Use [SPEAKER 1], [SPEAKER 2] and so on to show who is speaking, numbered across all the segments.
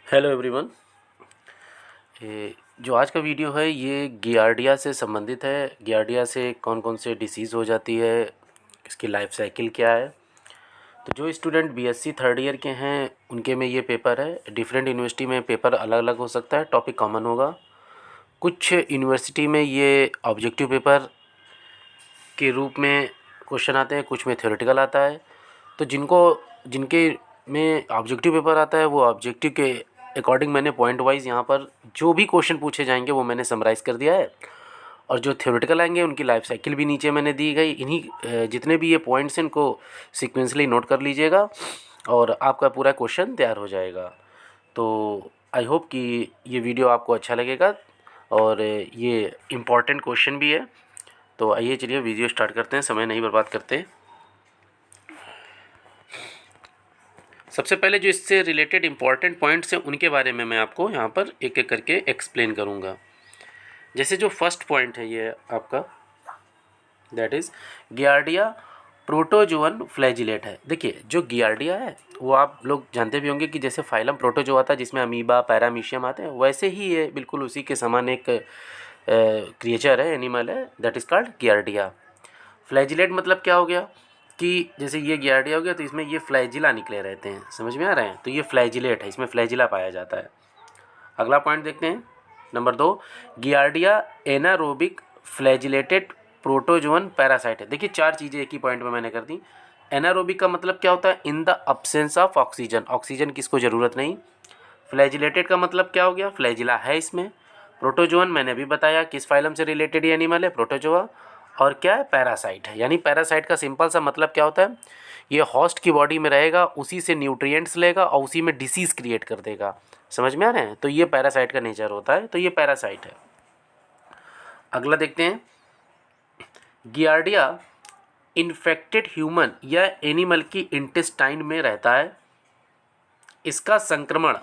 [SPEAKER 1] Hello everyone. जो आज का वीडियो है ये गियार्डिया से संबंधित है। गियार्डिया से कौन कौन से डिसीज़ हो जाती है, इसकी लाइफ साइकिल क्या है। तो जो स्टूडेंट बीएससी थर्ड ईयर के हैं उनके में ये पेपर है। डिफरेंट यूनिवर्सिटी में पेपर अलग अलग हो सकता है, टॉपिक कॉमन होगा। कुछ यूनिवर्सिटी में ये ऑब्जेक्टिव पेपर के रूप में क्वेश्चन आते हैं, कुछ में थ्योरेटिकल आता है। तो जिनके में ऑब्जेक्टिव पेपर आता है वो ऑब्जेक्टिव के अकॉर्डिंग मैंने पॉइंट वाइज यहाँ पर जो भी क्वेश्चन पूछे जाएंगे वो मैंने समराइज़ कर दिया है। और जो थ्योरेटिकल आएंगे उनकी लाइफ साइकिल भी नीचे मैंने दी गई। इन्हीं जितने भी ये पॉइंट्स हैं इनको सिक्वेंसली नोट कर लीजिएगा और आपका पूरा क्वेश्चन तैयार हो जाएगा। तो आई होप कि ये वीडियो आपको अच्छा लगेगा और ये इम्पॉर्टेंट क्वेश्चन भी है। तो आइए चलिए वीडियो स्टार्ट करते हैं, समय नहीं बर्बाद करते। सबसे पहले जो इससे रिलेटेड इम्पॉर्टेंट पॉइंट्स हैं उनके बारे में मैं आपको यहाँ पर एक एक करके एक्सप्लेन करूँगा। जैसे जो फर्स्ट पॉइंट है ये आपका that is giardia protozoan flagellate है। देखिए जो गियार्डिया है वो आप लोग जानते भी होंगे कि जैसे फाइलम प्रोटोजोआ था जिसमें अमीबा पैरामीशियम आते हैं, वैसे ही ये बिल्कुल उसी के समान एक क्रिएचर है, एनिमल है, that is called giardia. Flagellate मतलब क्या हो गया कि जैसे ये गियार्डिया हो गया तो इसमें ये फ्लैजिला निकले रहते हैं, समझ में आ रहे हैं। तो ये फ्लैजिलेट है, इसमें फ्लैजिला पाया जाता है। अगला पॉइंट देखते हैं, number 2, giardia anaerobic flagellated protozoan parasite है। देखिए चार चीज़ें एक ही पॉइंट में मैंने कर दी। एनारोबिक का मतलब क्या होता है, in the absence of oxygen, oxygen की इसको ज़रूरत नहीं। फ्लैजिलेटेड का मतलब क्या हो गया, फ्लैजिला है इसमें। प्रोटोजोअन मैंने अभी बताया किस फाइलम से रिलेटेड ये एनिमल है, प्रोटोजोआ। और क्या है, पैरासाइट है। यानी पैरासाइट का सिंपल सा मतलब क्या होता है, ये होस्ट की बॉडी में रहेगा, उसी से न्यूट्रिएंट्स लेगा और उसी में डिसीज़ क्रिएट कर देगा। समझ में आ रहे हैं। तो ये पैरासाइट का नेचर होता है, तो ये पैरासाइट है। अगला देखते हैं, गियार्डिया इन्फेक्टेड ह्यूमन या एनिमल की इंटेस्टाइन में रहता है। इसका संक्रमण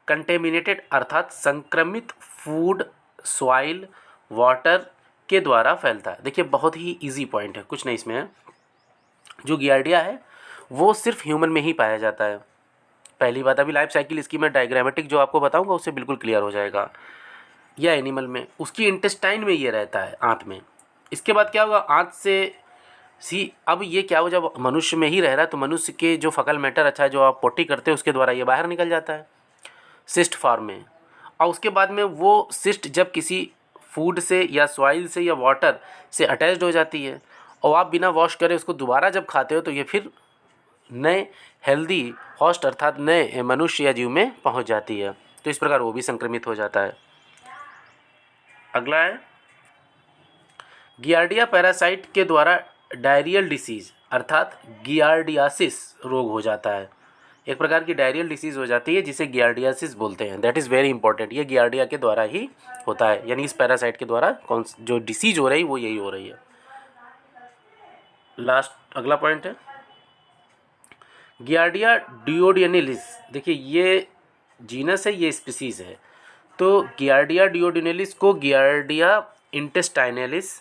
[SPEAKER 1] कंटेमिनेटेड अर्थात संक्रमित फूड, सॉइल, वाटर के द्वारा फैलता है। देखिए बहुत ही इजी पॉइंट है, कुछ नहीं इसमें है। जो गियार्डिया है वो सिर्फ ह्यूमन में ही पाया जाता है। पहली बात, अभी लाइफ साइकिल इसकी मैं डायग्रामेटिक जो आपको बताऊंगा उससे बिल्कुल क्लियर हो जाएगा। या एनिमल में उसकी इंटेस्टाइन में ये रहता है, आंत में। इसके बाद क्या होगा, आंत से अब ये क्या हो, जब मनुष्य में ही रह रहा है तो मनुष्य के जो फकल मैटर अच्छा है जो आप पोटी करते हैं उसके द्वारा ये बाहर निकल जाता है सिस्ट फॉर्म में। और उसके बाद में वो सिस्ट जब किसी फूड से या सॉइल से या वाटर से अटैच्ड हो जाती है और आप बिना वॉश करे उसको दोबारा जब खाते हो तो ये फिर नए हेल्दी होस्ट अर्थात नए मनुष्य या जीव में पहुंच जाती है। तो इस प्रकार वो भी संक्रमित हो जाता है। अगला है, गियार्डिया पैरासाइट के द्वारा डायरियल डिसीज़ अर्थात गियार्डियासिस रोग हो जाता है। एक प्रकार की डायरियल डिसीज़ हो जाती है जिसे गियार्डियासिस बोलते हैं। दैट इज़ वेरी इंपॉर्टेंट, ये गियार्डिया के द्वारा ही होता है, यानी इस पैरासाइट के द्वारा जो डिसीज़ हो रही है वो यही हो रही है। लास्ट अगला पॉइंट है, गियार्डिया डिओडियनिलिस। देखिए ये जीनस है, ये स्पीसीज़ है। तो गियार्डिया डिओडियनिलिस को गियार्डिया इंटेस्टाइनलिस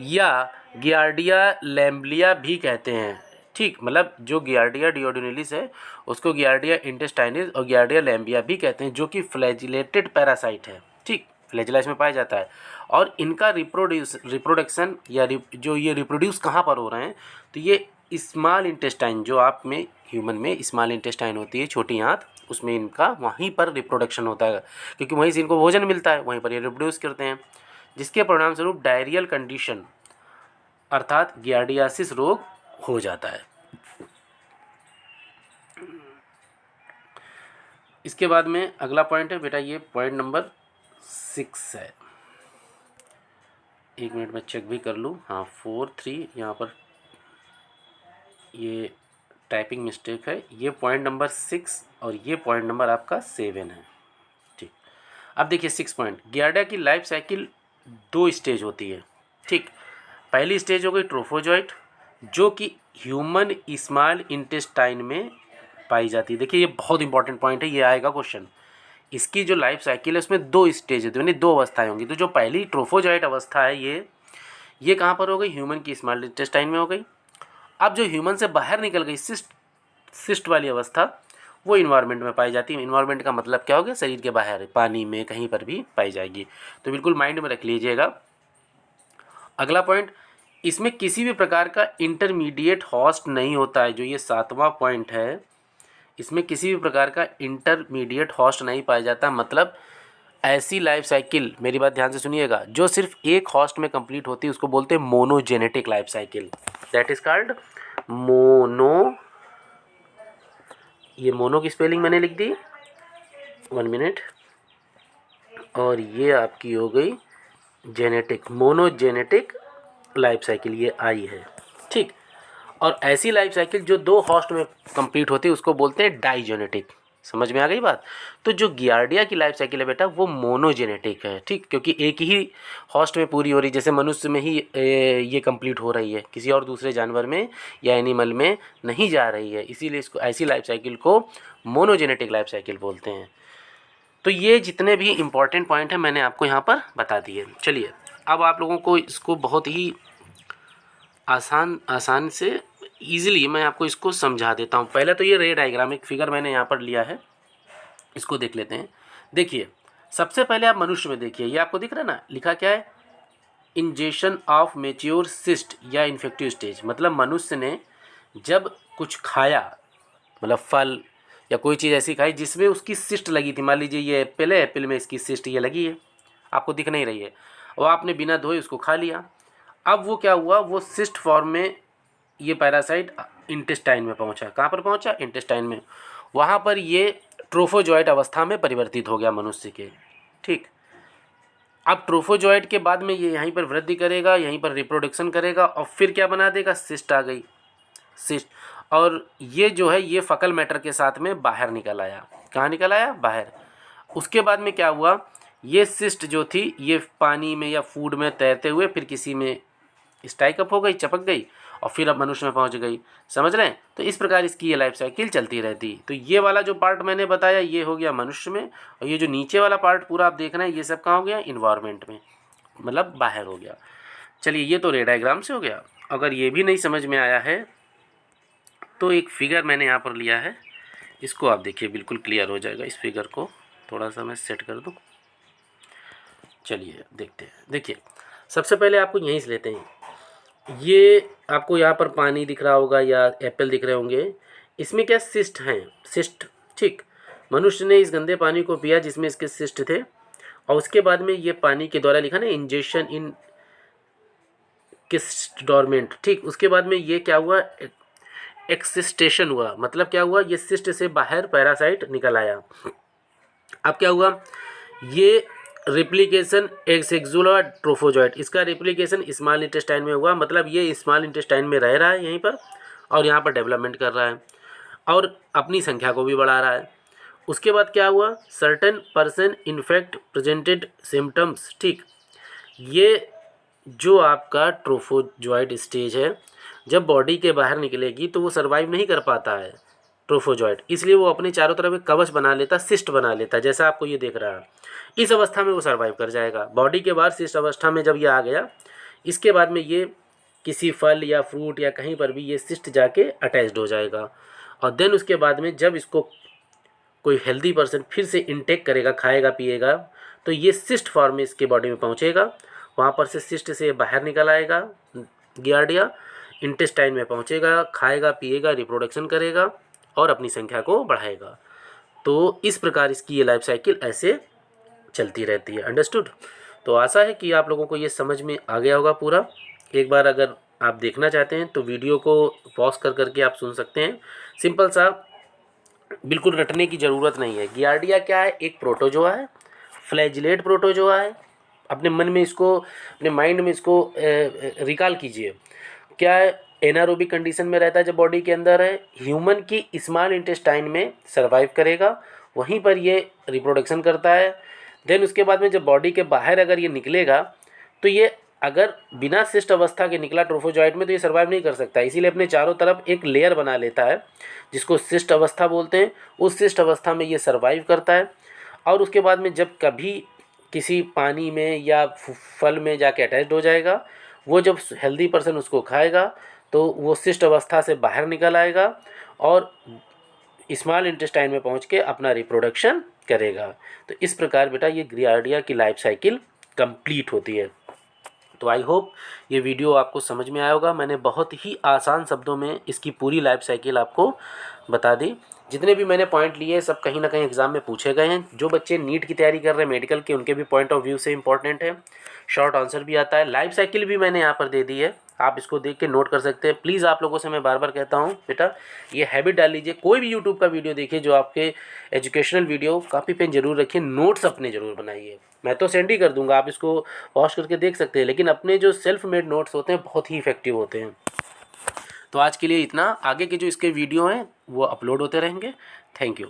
[SPEAKER 1] या गियार्डिया लैम्ब्लिया भी कहते हैं। ठीक, मतलब जो गियार्डिया डिओडियनिलिस है उसको गियार्डिया इंटेस्टाइनिस और गियार्डिया लैम्बिया भी कहते हैं, जो कि फ्लैजिलेटेड पैरासाइट है। ठीक, फ्लैजिला इसमें पाया जाता है। और इनका रिप्रोडक्शन या जो ये रिप्रोड्यूस कहाँ पर हो रहे हैं, तो ये स्मॉल इंटेस्टाइन, जो आप में ह्यूमन में स्मॉल इंटेस्टाइन होती है, छोटी आंत, उसमें इनका वहीं पर रिप्रोडक्शन होता है क्योंकि वहीं से इनको भोजन मिलता है, वहीं पर ये रिप्रोड्यूस करते हैं, जिसके परिणाम स्वरूप डायरियल कंडीशन अर्थात गियार्डियासिस रोग हो जाता है। इसके बाद में अगला पॉइंट है बेटा, ये पॉइंट नंबर 6 है। एक मिनट में चेक भी कर लूँ, हाँ 4-3 यहाँ पर ये टाइपिंग मिस्टेक है। ये पॉइंट नंबर 6 और ये पॉइंट नंबर आपका 7 है। ठीक, अब देखिए 6 पॉइंट, गियार्डिया की लाइफ साइकिल 2 स्टेज होती है। ठीक, पहली स्टेज हो गई ट्रोफोजॉइट, जो कि ह्यूमन स्मॉल इंटेस्टाइन में पाई जाती है। देखिए ये बहुत इंपॉर्टेंट पॉइंट है, ये आएगा क्वेश्चन। इसकी जो लाइफ साइकिल है उसमें 2 स्टेज होती है, यानी 2 अवस्थाएं होंगी। तो जो पहली ट्रोफोजॉइट अवस्था है ये कहाँ पर हो गई, ह्यूमन की स्मॉल इंटेस्टाइन में हो गई। अब जो ह्यूमन से बाहर निकल गई सिस्ट वाली अवस्था, वो इन्वायरमेंट में पाई जाती है। इन्वायरमेंट का मतलब क्या हो गया, शरीर के बाहर, पानी में कहीं पर भी पाई जाएगी। तो बिल्कुल माइंड में रख लीजिएगा। अगला पॉइंट, इसमें किसी भी प्रकार का इंटरमीडिएट होस्ट नहीं होता है। जो ये 7वां पॉइंट है, इसमें किसी भी प्रकार का इंटरमीडिएट होस्ट नहीं पाया जाता। मतलब ऐसी लाइफ साइकिल, मेरी बात ध्यान से सुनिएगा, जो सिर्फ एक होस्ट में कंप्लीट होती है उसको बोलते हैं monogenetic life cycle. That is called mono, ये मोनो की स्पेलिंग मैंने लिख दी, 1 मिनट, और ये आपकी हो गई जेनेटिक, मोनोजेनेटिक लाइफ साइकिल, ये आई है, ठीक। और ऐसी लाइफ साइकिल जो 2 होस्ट में कंप्लीट होती है उसको बोलते हैं डाइजेनेटिक। समझ में आ गई बात। तो जो गियार्डिया की लाइफ साइकिल है बेटा वो मोनोजेनेटिक है, ठीक, क्योंकि एक ही होस्ट में पूरी हो रही, जैसे मनुष्य में ही ये कंप्लीट हो रही है, किसी और दूसरे जानवर में या एनिमल में नहीं जा रही है। इसीलिए इसको, ऐसी लाइफ साइकिल को मोनोजेनेटिक लाइफ साइकिल बोलते हैं। तो ये जितने भी इम्पॉर्टेंट पॉइंट हैं मैंने आपको यहाँ पर बता दिए। चलिए अब आप लोगों को इसको बहुत ही आसान से ईजिली मैं आपको इसको समझा देता हूँ। पहले तो ये रे डायग्राम, एक फिगर मैंने यहाँ पर लिया है, इसको देख लेते हैं। देखिए सबसे पहले आप मनुष्य में देखिए, ये आपको दिख रहा है ना, लिखा क्या है, इंजेक्शन ऑफ मेच्योर सिस्ट या इन्फेक्टिव स्टेज। मतलब मनुष्य ने जब कुछ खाया, मतलब फल या कोई चीज़ ऐसी खाई जिसमें उसकी सिस्ट लगी थी, मान लीजिए ये एप्पल है, एप्पल में इसकी सिस्ट ये लगी है, आपको दिख नहीं रही है, और आपने बिना धोए उसको खा लिया। अब वो क्या हुआ, वो सिस्ट फॉर्म में ये पैरासाइट इंटेस्टाइन में पहुंचा। कहाँ पर पहुंचा, इंटेस्टाइन में। वहाँ पर ये ट्रोफोजॉइट अवस्था में परिवर्तित हो गया मनुष्य के, ठीक। अब ट्रोफोजॉइट के बाद में ये यहीं पर वृद्धि करेगा, यहीं पर रिप्रोडक्शन करेगा, और फिर क्या बना देगा, सिस्ट आ गई, सिस्ट। और ये जो है ये फकल मैटर के साथ में बाहर निकल आया। कहाँ निकल आया, बाहर। उसके बाद में क्या हुआ, ये सिस्ट जो थी ये पानी में या फूड में तैरते हुए फिर किसी में स्टाइकअप हो गई, चपक गई, और फिर अब मनुष्य में पहुंच गई। समझ रहे हैं। तो इस प्रकार इसकी ये लाइफ साइकिल चलती रहती। तो ये वाला जो पार्ट मैंने बताया ये हो गया मनुष्य में, और ये जो नीचे वाला पार्ट पूरा आप देख रहे हैं ये सब कहाँ हो गया, इन्वायरमेंट में, मतलब बाहर हो गया। चलिए ये तो रे डायग्राम से हो गया। अगर ये भी नहीं समझ में आया है तो एक फिगर मैंने यहाँ पर लिया है, इसको आप देखिए, बिल्कुल क्लियर हो जाएगा। इस फिगर को थोड़ा सा मैं सेट कर दूँ। चलिए देखते हैं। देखिए सबसे पहले आपको यहीं से लेते हैं, ये आपको यहाँ पर पानी दिख रहा होगा या एप्पल दिख रहे होंगे, इसमें क्या सिस्ट हैं, सिस्ट, ठीक। मनुष्य ने इस गंदे पानी को पिया जिसमें इसके सिस्ट थे, और उसके बाद में ये पानी के द्वारा लिखा ना इंजेक्शन इन किस्ट डोरमेंट, ठीक। उसके बाद में ये क्या हुआ, एक्सिस्टेशन हुआ। मतलब क्या हुआ, ये सिस्ट से बाहर पैरासाइट निकल आया। अब क्या हुआ, ये रिप्लिकेशन एक्सेक्सुला ट्रोफोजॉइट, इसका रिप्लिकेशन स्मॉल इंटेस्टाइन में हुआ। मतलब ये स्मॉल इंटेस्टाइन में रह रहा है यहीं पर, और यहाँ पर डेवलपमेंट कर रहा है और अपनी संख्या को भी बढ़ा रहा है। उसके बाद क्या हुआ, certain person in fact presented symptoms, ठीक। ये जो आपका ट्रोफोजॉइट स्टेज है, जब बॉडी के बाहर निकलेगी तो वो सर्वाइव नहीं कर पाता है ट्रोफोजॉइट, इसलिए वो अपने चारों तरफ एक कवच बना लेता, सिस्ट बना लेता, जैसा आपको ये देख रहा है। इस अवस्था में वो सर्वाइव कर जाएगा। बॉडी के बाहर सिस्ट अवस्था में जब ये आ गया, इसके बाद में ये किसी फल या फ्रूट या कहीं पर भी ये सिस्ट जाके अटैच्ड हो जाएगा, और देन उसके बाद में जब इसको कोई हेल्दी पर्सन फिर से इनटेक करेगा, खाएगा पिएगा, तो ये सिस्ट फॉर्म में इसके बॉडी में पहुँचेगा। वहाँ पर से सिस्ट से बाहर निकल आएगा गियार्डिया, इंटेस्टाइन में पहुँचेगा, खाएगा पिएगा, रिप्रोडक्शन करेगा और अपनी संख्या को बढ़ाएगा। तो इस प्रकार इसकी ये लाइफ साइकिल ऐसे चलती रहती है। अंडरस्टूड। तो आशा है कि आप लोगों को ये समझ में आ गया होगा पूरा। एक बार अगर आप देखना चाहते हैं तो वीडियो को पॉज कर करके आप सुन सकते हैं। सिंपल सा, बिल्कुल रटने की ज़रूरत नहीं है। गियार्डिया क्या है, एक प्रोटोजोआ है, फ्लैजिलेट प्रोटोजोआ है। अपने मन में इसको, अपने माइंड में इसको रिकॉल कीजिए। क्या है, एनारोबिक कंडीशन में रहता है जब बॉडी के अंदर है, ह्यूमन की स्मॉल इंटेस्टाइन में सर्वाइव करेगा, वहीं पर ये रिप्रोडक्शन करता है। देन उसके बाद में जब बॉडी के बाहर अगर ये निकलेगा तो ये अगर बिना सिस्ट अवस्था के निकला ट्रोफोजॉइट में तो ये सर्वाइव नहीं कर सकता, इसीलिए अपने चारों तरफ एक लेयर बना लेता है जिसको सिस्ट अवस्था बोलते हैं। उस सिस्ट अवस्था में ये सर्वाइव करता है, और उसके बाद में जब कभी किसी पानी में या फल में जाके अटैच्ड हो जाएगा, वो जब हेल्दी पर्सन उसको खाएगा तो वो सिस्ट अवस्था से बाहर निकल आएगा और स्मॉल इंटेस्टाइन में पहुंच के अपना रिप्रोडक्शन करेगा। तो इस प्रकार बेटा ये गियार्डिया की लाइफ साइकिल कंप्लीट होती है। तो आई होप ये वीडियो आपको समझ में आया होगा। मैंने बहुत ही आसान शब्दों में इसकी पूरी लाइफ साइकिल आपको बता दी। जितने भी मैंने पॉइंट लिए सब कहीं ना कहीं एग्जाम में पूछे गए हैं। जो बच्चे नीट की तैयारी कर रहे हैं मेडिकल के, उनके भी पॉइंट ऑफ व्यू से इंपॉर्टेंट है। शॉर्ट आंसर भी आता है, लाइफ साइकिल भी मैंने यहाँ पर दे दी है, आप इसको देख के नोट कर सकते हैं। प्लीज़ आप लोगों से मैं बार बार कहता हूँ बेटा ये हैबिट डाल लीजिए, कोई भी यूट्यूब का वीडियो देखिए जो आपके एजुकेशनल वीडियो, कॉपी पेन जरूर रखिए, नोट्स अपने ज़रूर बनाइए। मैं तो सेंड ही कर दूंगा, आप इसको वॉश करके देख सकते हैं, लेकिन अपने जो सेल्फ मेड नोट्स होते हैं बहुत ही इफेक्टिव होते हैं। तो आज के लिए इतना, आगे के जो इसके वीडियो हैं वो अपलोड होते रहेंगे। Thank you.